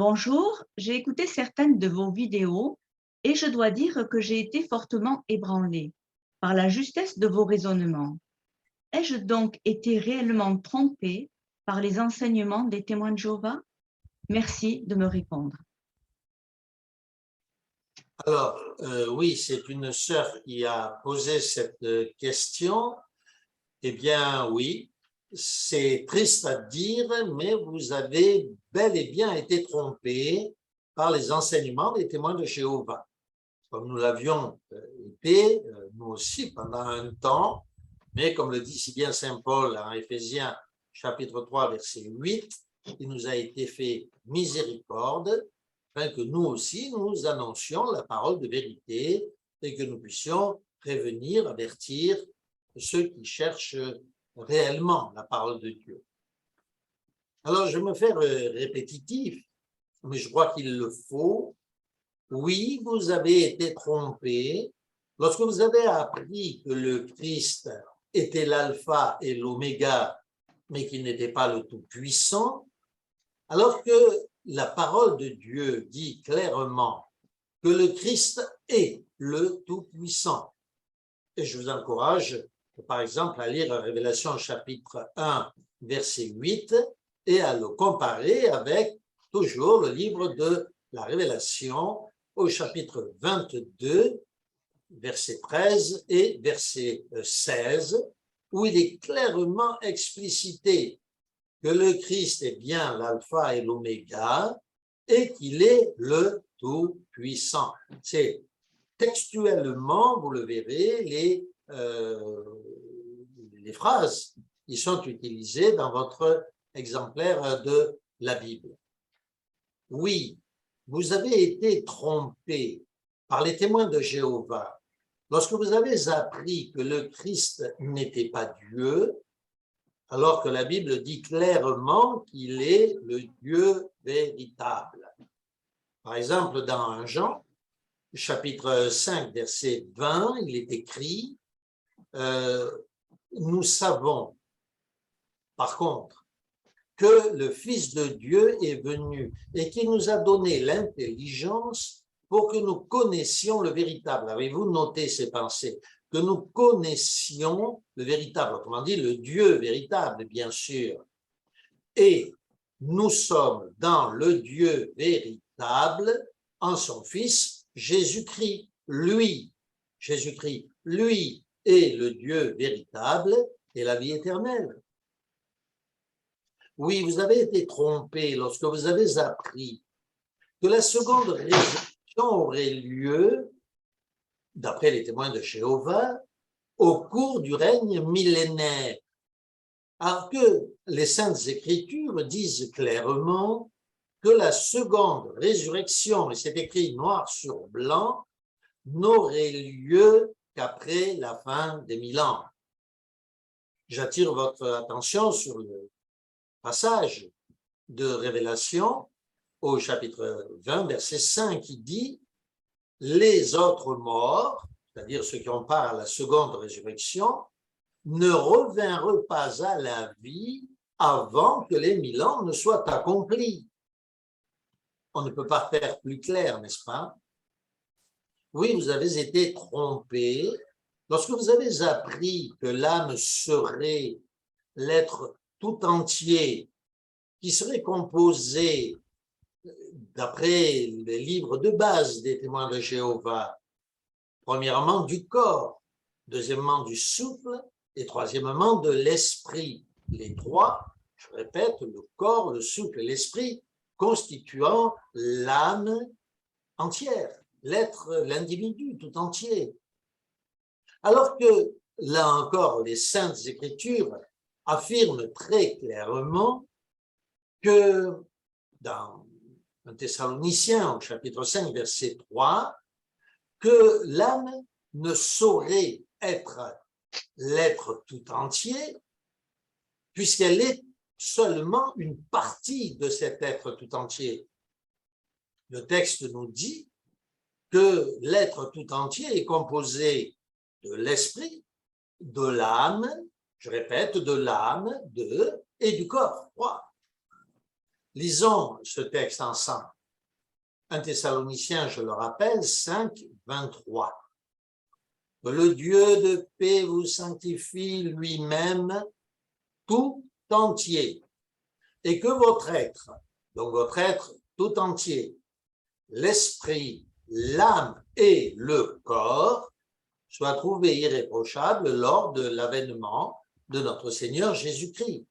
Bonjour, j'ai écouté certaines de vos vidéos et je dois dire que j'ai été fortement ébranlée par la justesse de vos raisonnements. Ai-je donc été réellement trompée par les enseignements des témoins de Jéhovah? Merci de me répondre. Alors, oui, c'est une sœur qui a posé cette question. Eh bien, oui, c'est triste à dire, mais vous avez bel et bien été trompé par les enseignements des témoins de Jéhovah. Comme nous l'avions été, nous aussi, pendant un temps, mais comme le dit si bien saint Paul en Éphésiens chapitre 3, verset 8, il nous a été fait miséricorde, afin que nous aussi, nous annoncions la parole de vérité et que nous puissions prévenir, avertir ceux qui cherchent réellement la parole de Dieu. Alors, je vais me faire répétitif, mais je crois qu'il le faut. Oui, vous avez été trompé lorsque vous avez appris que le Christ était l'alpha et l'oméga, mais qu'il n'était pas le Tout-Puissant, alors que la parole de Dieu dit clairement que le Christ est le Tout-Puissant. Et je vous encourage, par exemple, à lire Révélation chapitre 1, verset 8, et à le comparer avec toujours le livre de la Révélation au chapitre 22, verset 13 et verset 16, où il est clairement explicité que le Christ est bien l'alpha et l'oméga et qu'il est le Tout-Puissant. C'est textuellement, vous le verrez, les phrases qui sont utilisées dans votre exemplaire de la Bible. Oui, vous avez été trompé par les témoins de Jéhovah lorsque vous avez appris que le Christ n'était pas Dieu, alors que la Bible dit clairement qu'il est le Dieu véritable. Par exemple, dans 1 Jean, chapitre 5, verset 20, il est écrit nous savons, par contre, que le Fils de Dieu est venu et qu'il nous a donné l'intelligence pour que nous connaissions le véritable. Avez-vous noté ces pensées? Que nous connaissions le véritable, autrement dit, le Dieu véritable, bien sûr. Et nous sommes dans le Dieu véritable en son Fils Jésus-Christ. Lui, Jésus-Christ, lui est le Dieu véritable et la vie éternelle. Oui, vous avez été trompé lorsque vous avez appris que la seconde résurrection aurait lieu, d'après les témoins de Jéhovah, au cours du règne millénaire. Alors que les Saintes Écritures disent clairement que la seconde résurrection, et c'est écrit noir sur blanc, n'aurait lieu qu'après la fin des 1000 ans. J'attire votre attention sur le passage de Révélation au chapitre 20, verset 5, qui dit « Les autres morts, c'est-à-dire ceux qui ont part à la seconde résurrection, ne revinrent pas à la vie avant que les 1000 ans ne soient accomplis. » On ne peut pas faire plus clair, n'est-ce pas? Oui, vous avez été trompé lorsque vous avez appris que l'âme serait l'être tout entier, qui serait composé, d'après les livres de base des témoins de Jéhovah, premièrement du corps, deuxièmement du souffle et troisièmement de l'esprit. Les trois, je répète, le corps, le souffle et l'esprit, constituant l'âme entière, l'être, l'individu tout entier. Alors que, là encore, les Saintes Écritures affirment très clairement que dans 1 Thessaloniciens, au chapitre 5, verset 3, que l'âme ne saurait être l'être tout entier, puisqu'elle est seulement une partie de cet être tout entier. Le texte nous dit que l'être tout entier est composé de l'esprit, de l'âme, je répète, de l'âme, et du corps. 3. Lisons ce texte ensemble. 1 Thessaloniciens, je le rappelle, 5, 23. Que le Dieu de paix vous sanctifie lui-même tout entier, et que votre être, donc votre être tout entier, l'esprit, l'âme et le corps, soient trouvés irréprochables lors de l'avènement de notre Seigneur Jésus-Christ.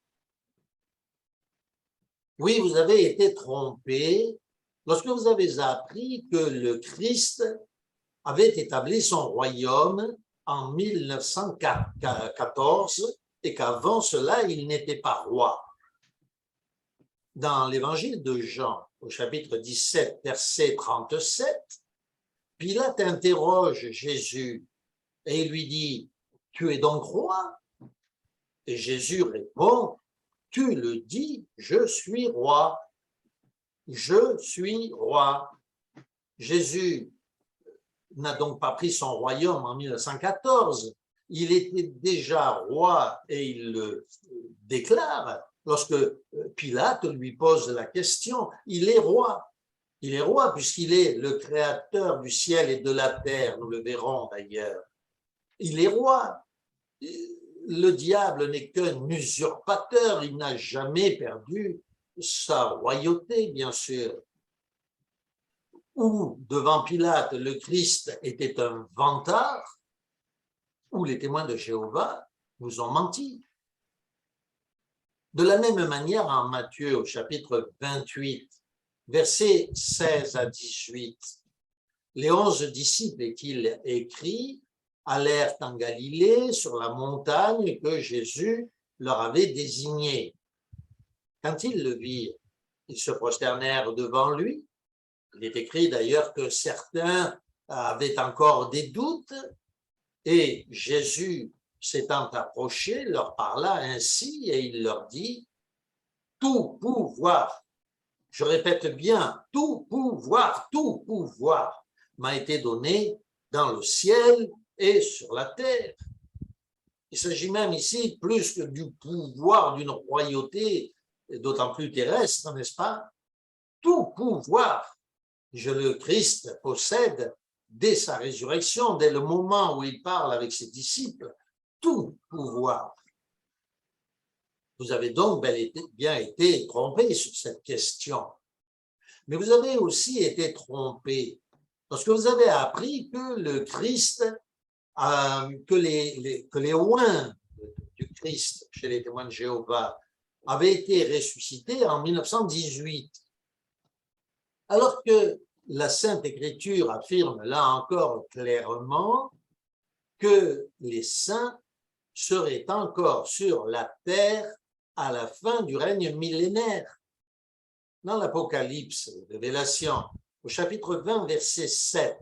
Oui, vous avez été trompés lorsque vous avez appris que le Christ avait établi son royaume en 1914 et qu'avant cela, il n'était pas roi. Dans l'évangile de Jean, au chapitre 17, verset 37, Pilate interroge Jésus et il lui dit, « Tu es donc roi ?» Et Jésus répond, « Tu le dis, je suis roi. Je suis roi. » Jésus n'a donc pas pris son royaume en 1914. Il était déjà roi et il le déclare lorsque Pilate lui pose la question. Il est roi. Il est roi puisqu'il est le créateur du ciel et de la terre. Nous le verrons d'ailleurs. Il est roi. Le diable n'est qu'un usurpateur. Il n'a jamais perdu sa royauté, bien sûr. Ou devant Pilate, le Christ était un vantard, ou les témoins de Jéhovah nous ont menti. De la même manière, en Matthieu, au chapitre 28, versets 16 à 18, les 11 disciples, est-il écrit, allèrent en Galilée sur la montagne que Jésus leur avait désignée. Quand ils le virent, ils se prosternèrent devant lui. Il est écrit d'ailleurs que certains avaient encore des doutes et Jésus s'étant approché leur parla ainsi et il leur dit « Tout pouvoir, je répète bien, tout pouvoir m'a été donné dans le ciel et sur la terre. » Il s'agit même ici plus que du pouvoir d'une royauté, d'autant plus terrestre, n'est-ce pas? Tout pouvoir, le Christ possède dès sa résurrection, dès le moment où il parle avec ses disciples, tout pouvoir. Vous avez donc bien été trompés sur cette question. Mais vous avez aussi été trompés parce que vous avez appris que le Christ, que les oins du Christ chez les témoins de Jéhovah avaient été ressuscités en 1918. Alors que la Sainte Écriture affirme là encore clairement que les saints seraient encore sur la terre à la fin du règne millénaire. Dans l'Apocalypse, Révélation, au chapitre 20, verset 7,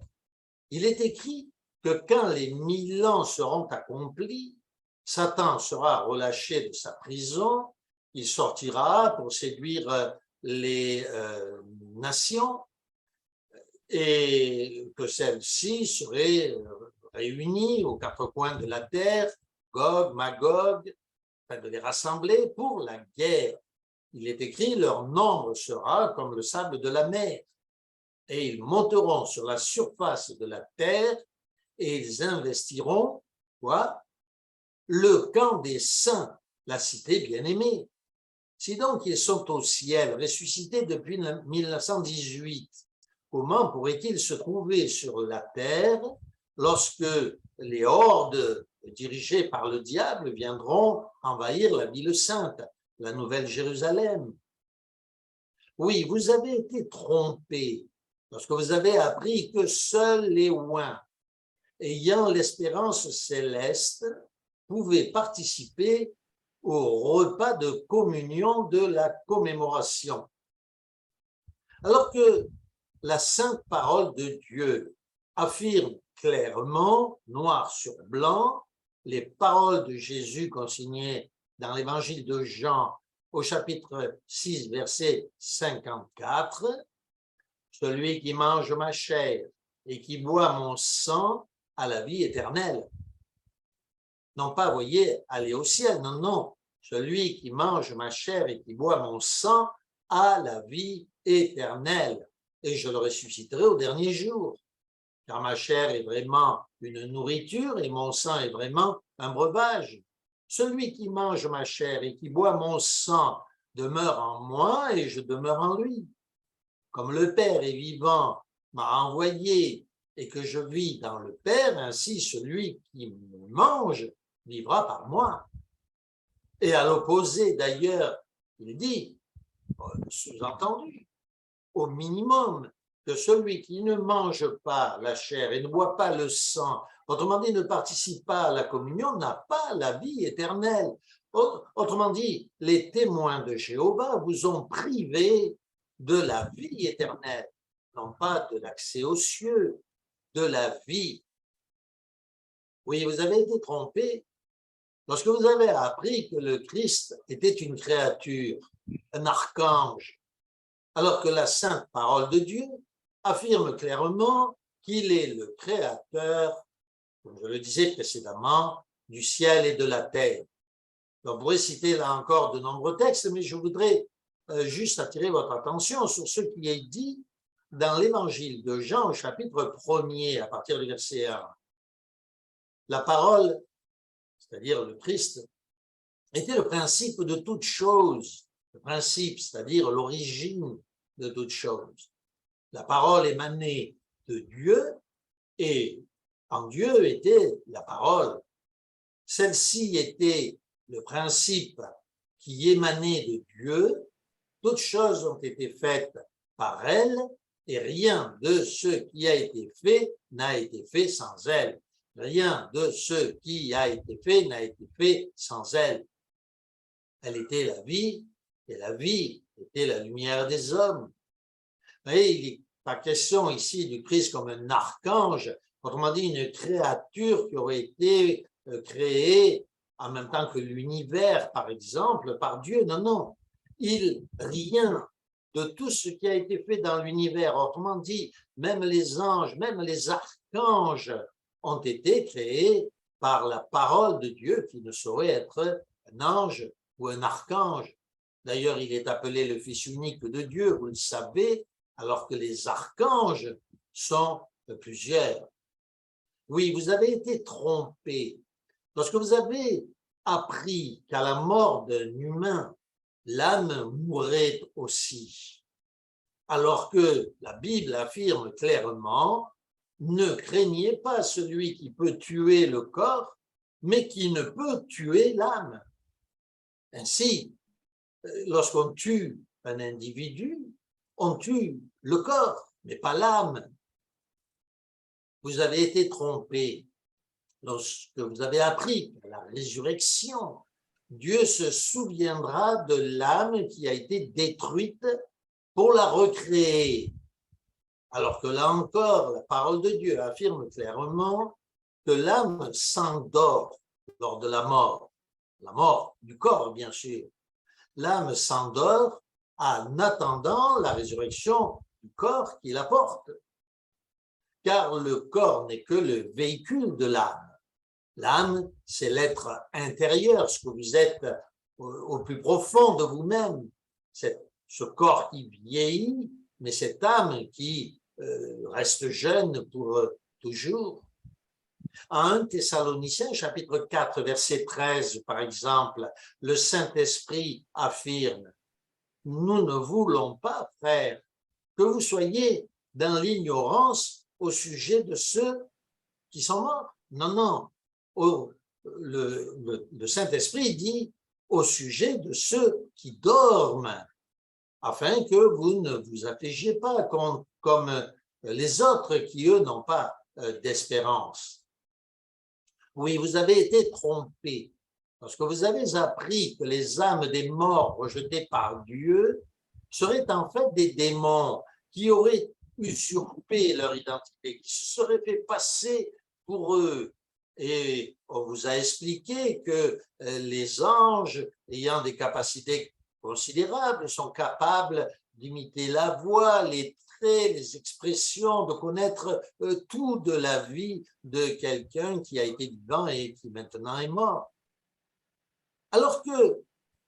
il est écrit que quand les 1000 ans seront accomplis, Satan sera relâché de sa prison, il sortira pour séduire les nations et que celles-ci seraient réunies aux quatre coins de la terre, Gog, Magog, afin de les rassembler pour la guerre. Il est écrit, leur nombre sera comme le sable de la mer, et ils monteront sur la surface de la terre et ils investiront quoi? Le camp des saints, la cité bien-aimée. Si donc ils sont au ciel, ressuscités depuis 1918, comment pourraient-ils se trouver sur la terre lorsque les hordes dirigées par le diable viendront envahir la ville sainte, la Nouvelle Jérusalem? Oui, vous avez été trompés lorsque vous avez appris que seuls les oints, ayant l'espérance céleste, pouvaient participer au repas de communion de la commémoration. Alors que la sainte parole de Dieu affirme clairement, noir sur blanc, les paroles de Jésus consignées dans l'évangile de Jean au chapitre 6, verset 54, « Celui qui mange ma chair et qui boit mon sang a la vie éternelle. » Non pas, voyez, aller au ciel, non, non. Celui qui mange ma chair et qui boit mon sang à la vie éternelle, et je le ressusciterai au dernier jour. Car ma chair est vraiment une nourriture et mon sang est vraiment un breuvage. Celui qui mange ma chair et qui boit mon sang demeure en moi et je demeure en lui. Comme le Père est vivant, m'a envoyé et que je vis dans le Père, ainsi celui qui me mange vivra par moi. Et à l'opposé, d'ailleurs, il dit, sous-entendu, au minimum, que celui qui ne mange pas la chair et ne boit pas le sang, autrement dit, ne participe pas à la communion, n'a pas la vie éternelle. Autrement dit, les témoins de Jéhovah vous ont privé de la vie éternelle, non pas de l'accès aux cieux, de la vie. Oui, vous avez été trompé lorsque vous avez appris que le Christ était une créature, un archange, alors que la sainte parole de Dieu affirme clairement qu'il est le créateur, comme je le disais précédemment, du ciel et de la terre. On pourrait citer là encore de nombreux textes, mais je voudrais juste attirer votre attention sur ce qui est dit dans l'évangile de Jean au chapitre 1er, à partir du verset 1. La parole, c'est-à-dire le Christ, était le principe de toute chose, le principe, c'est-à-dire l'origine de toute chose. La parole émanait de Dieu et en Dieu était la parole. Celle-ci était le principe qui émanait de Dieu. Toutes choses ont été faites par elle et rien de ce qui a été fait n'a été fait sans elle. Rien de ce qui a été fait n'a été fait sans elle. Elle était la vie et la vie était la lumière des hommes. Vous voyez, il n'est pas question ici du Christ comme un archange, autrement dit une créature qui aurait été créée en même temps que l'univers, par exemple, par Dieu. Non, non. Rien de tout ce qui a été fait dans l'univers, autrement dit, même les anges, même les archanges ont été créés par la parole de Dieu qui ne saurait être un ange ou un archange. D'ailleurs, il est appelé le Fils unique de Dieu, vous le savez, alors que les archanges sont plusieurs. Oui, vous avez été trompé. Lorsque vous avez appris qu'à la mort d'un humain, l'âme mourrait aussi, alors que la Bible affirme clairement, ne craignez pas celui qui peut tuer le corps, mais qui ne peut tuer l'âme. Ainsi, lorsqu'on tue un individu, on tue le corps, mais pas l'âme. Vous avez été trompé lorsque vous avez appris qu'à la résurrection, Dieu se souviendra de l'âme qui a été détruite pour la recréer. Alors que là encore, la parole de Dieu affirme clairement que l'âme s'endort lors de la mort du corps, bien sûr. L'âme s'endort en attendant la résurrection du corps qui la porte. Car le corps n'est que le véhicule de l'âme. L'âme, c'est l'être intérieur, ce que vous êtes au plus profond de vous-même. C'est ce corps qui vieillit, mais cette âme qui reste jeune pour toujours. En 1 Thessaloniciens, chapitre 4, verset 13, par exemple, le Saint-Esprit affirme « Nous ne voulons pas, frères, que vous soyez dans l'ignorance au sujet de ceux qui sont morts. » Non, non. Le Saint-Esprit dit au sujet de ceux qui dorment, afin que vous ne vous affligiez pas comme les autres qui, eux, n'ont pas d'espérance. Oui, vous avez été trompés. Lorsque vous avez appris que les âmes des morts rejetées par Dieu seraient en fait des démons qui auraient usurpé leur identité, qui se seraient fait passer pour eux. Et on vous a expliqué que les anges, ayant des capacités considérables, sont capables d'imiter la voix, les traits, les expressions, de connaître tout de la vie de quelqu'un qui a été vivant et qui maintenant est mort. Alors que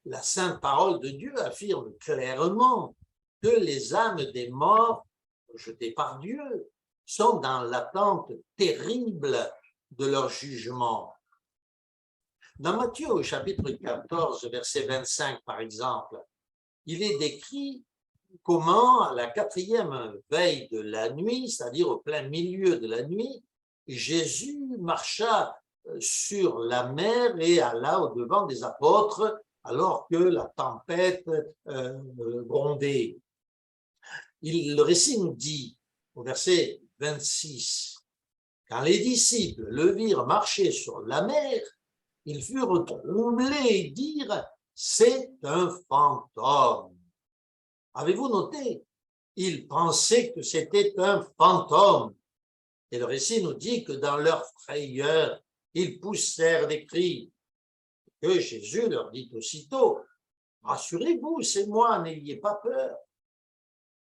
la sainte parole de Dieu affirme clairement que les âmes des morts rejetées par Dieu sont dans l'attente terrible de leur jugement. Dans Matthieu au chapitre 14, verset 25 par exemple, il est décrit comment à la quatrième veille de la nuit, c'est-à-dire au plein milieu de la nuit, Jésus marcha sur la mer et alla au-devant des apôtres alors que la tempête grondait. Le récit nous dit, au verset 26, « Quand les disciples le virent marcher sur la mer, ils furent troublés et dirent, « C'est un fantôme. » Avez-vous noté? Ils pensaient que c'était un fantôme. Et le récit nous dit que dans leur frayeur, ils poussèrent des cris. Que Jésus leur dit aussitôt, « Rassurez-vous, c'est moi, n'ayez pas peur. »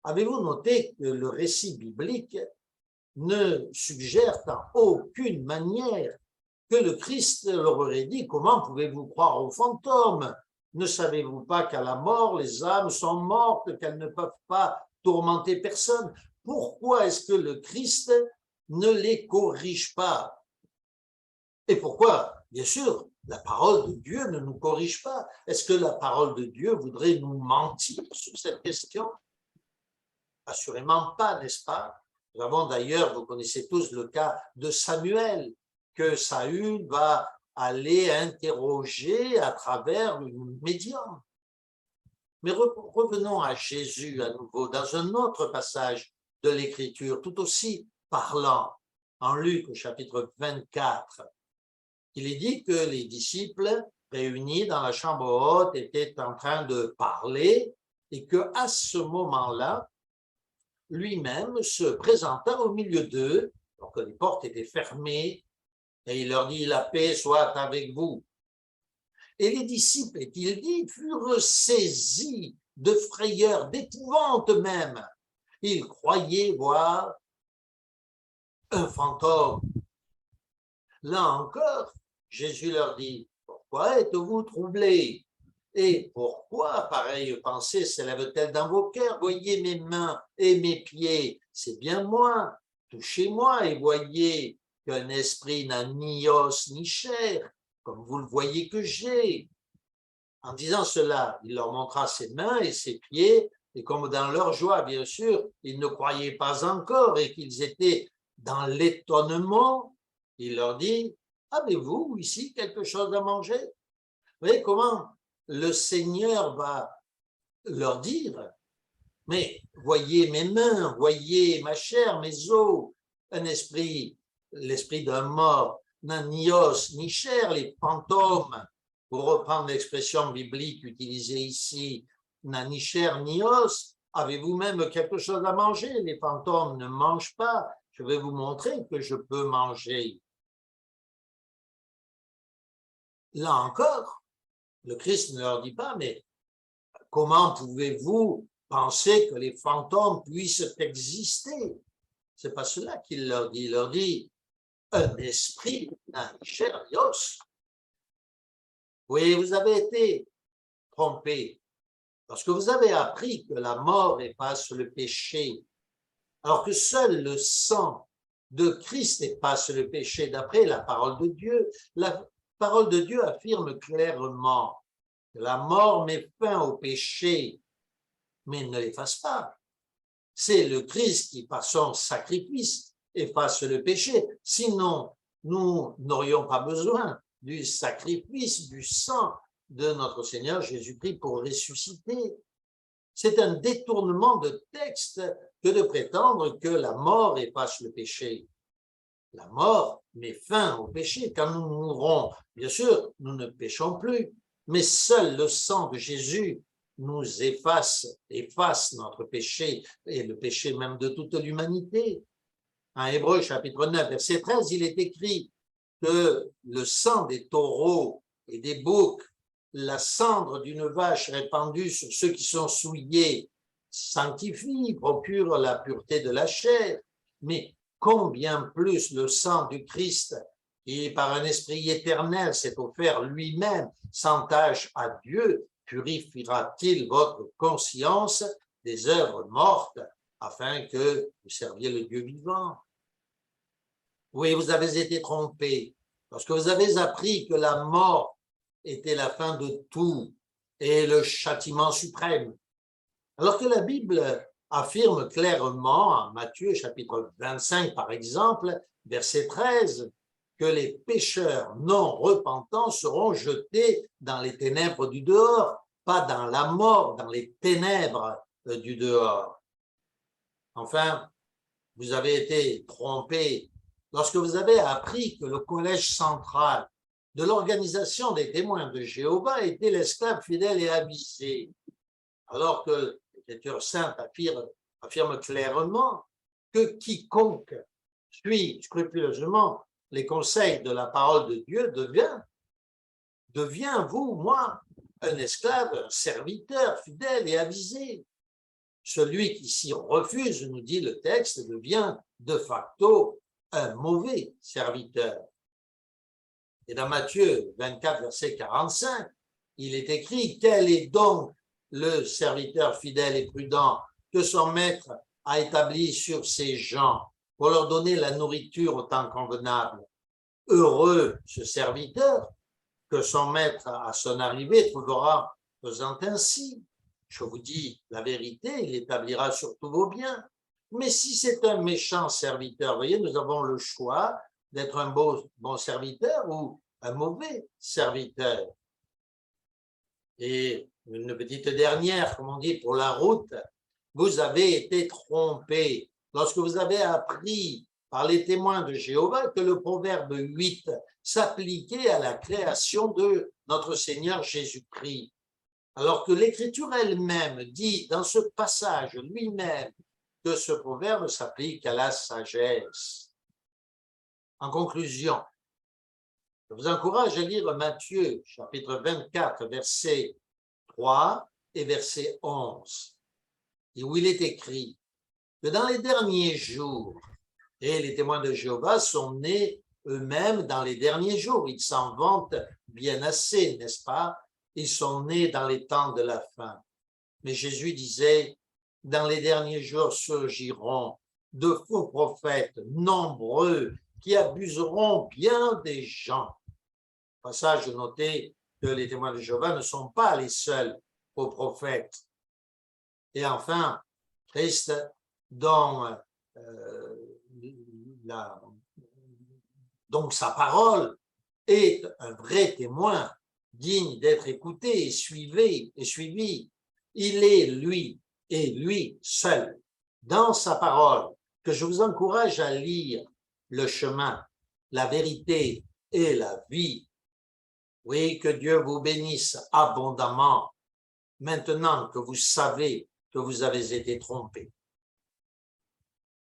Avez-vous noté que le récit biblique ne suggère en aucune manière que le Christ leur aurait dit « Comment pouvez-vous croire aux fantômes? Ne savez-vous pas qu'à la mort, les âmes sont mortes, qu'elles ne peuvent pas tourmenter personne? Pourquoi est-ce que le Christ ne les corrige pas? » Et pourquoi? Bien sûr, la parole de Dieu ne nous corrige pas. Est-ce que la parole de Dieu voudrait nous mentir sur cette question? Assurément pas, n'est-ce pas? Nous avons d'ailleurs, vous connaissez tous le cas de Samuel, que Saül va aller interroger à travers une médium. Mais revenons à Jésus à nouveau, dans un autre passage de l'Écriture, tout aussi parlant, en Luc au chapitre 24. Il est dit que les disciples réunis dans la chambre haute étaient en train de parler et qu'à ce moment-là, lui-même se présenta au milieu d'eux, alors que les portes étaient fermées, et il leur dit « La paix soit avec vous ». Et les disciples, est-il dit, furent saisis de frayeur, d'épouvante même. Ils croyaient voir un fantôme. Là encore, Jésus leur dit, « Pourquoi êtes-vous troublés? Et pourquoi pareille pensée s'élève-t-elle dans vos cœurs? Voyez mes mains et mes pieds, c'est bien moi. Touchez-moi et voyez qu'un esprit n'a ni os ni chair, comme vous le voyez que j'ai. » En disant cela, il leur montra ses mains et ses pieds, et comme dans leur joie, bien sûr, ils ne croyaient pas encore et qu'ils étaient dans l'étonnement, il leur dit, « Avez-vous ici quelque chose à manger? » Vous voyez comment le Seigneur va leur dire, « Mais voyez mes mains, voyez ma chair, mes os, un esprit, l'esprit d'un mort, n'a ni os ni chair, les fantômes, pour reprendre l'expression biblique utilisée ici, n'a ni chair ni os, avez-vous même quelque chose à manger? Les fantômes ne mangent pas, je vais vous montrer que je peux manger. » Là encore, le Christ ne leur dit pas, mais comment pouvez-vous penser que les fantômes puissent exister? C'est pas cela qu'il leur dit. Il leur dit, un esprit n'a ni chair ni os. Oui, vous avez été trompés parce que vous avez appris que la mort efface le péché, alors que seul le sang de Christ efface le péché d'après la parole de Dieu. La parole de Dieu affirme clairement que la mort met fin au péché, mais ne l'efface pas. C'est le Christ qui, par son sacrifice, efface le péché. Sinon, nous n'aurions pas besoin du sacrifice, du sang de notre Seigneur Jésus-Christ pour ressusciter. C'est un détournement de texte que de prétendre que la mort efface le péché. La mort met fin au péché. Quand nous mourrons, bien sûr, nous ne péchons plus, mais seul le sang de Jésus nous efface notre péché et le péché même de toute l'humanité. En Hébreux chapitre 9, verset 13, il est écrit que le sang des taureaux et des boucs, la cendre d'une vache répandue sur ceux qui sont souillés, sanctifie, procure la pureté de la chair, mais combien plus le sang du Christ, qui par un esprit éternel s'est offert lui-même sans tâche à Dieu, purifiera-t-il votre conscience des œuvres mortes afin que vous serviez le Dieu vivant? Oui, vous avez été trompés lorsque vous avez appris que la mort était la fin de tout et le châtiment suprême. Alors que la Bible affirme clairement, en Matthieu chapitre 25 par exemple, verset 13, que les pécheurs non repentants seront jetés dans les ténèbres du dehors, pas dans la mort, dans les ténèbres du dehors. Enfin, vous avez été trompés lorsque vous avez appris que le collège central de l'organisation des témoins de Jéhovah était l'esclave fidèle et avisé, alors que l'Écriture sainte affirme clairement que quiconque suit scrupuleusement les conseils de la parole de Dieu devient, vous, moi, un esclave, un serviteur fidèle et avisé. Celui qui s'y refuse, nous dit le texte, devient de facto un mauvais serviteur. Et dans Matthieu 24, verset 45, il est écrit « Quel est donc le serviteur fidèle et prudent que son maître a établi sur ses gens pour leur donner la nourriture au temps convenable? Heureux ce serviteur que son maître à son arrivée trouvera faisant ainsi. Je vous dis la vérité, il établira sur tous vos biens. Mais si c'est un méchant serviteur, vous voyez, nous avons le choix d'être un bon serviteur ou un mauvais serviteur. Et une petite dernière, comme on dit, pour la route, vous avez été trompés lorsque vous avez appris par les témoins de Jéhovah que le proverbe 8 s'appliquait à la création de notre Seigneur Jésus-Christ. Alors que l'Écriture elle-même dit dans ce passage lui-même que ce proverbe s'applique à la sagesse. En conclusion, je vous encourage à lire Matthieu, chapitre 24, verset 3 et verset 11, et où il est écrit que dans les derniers jours, et les témoins de Jéhovah sont nés eux-mêmes dans les derniers jours, ils s'en vantent bien assez, n'est-ce pas? Ils sont nés dans les temps de la fin. Mais Jésus disait, dans les derniers jours surgiront de faux prophètes nombreux qui abuseront bien des gens. Passage noté que les témoins de Jéhovah ne sont pas les seuls faux prophètes. Et enfin, Christ, dont donc sa parole est un vrai témoin digne d'être écouté et suivi. Il est lui et lui seul dans sa parole que je vous encourage à lire le chemin, la vérité et la vie. Oui, que Dieu vous bénisse abondamment maintenant que vous savez que vous avez été trompés.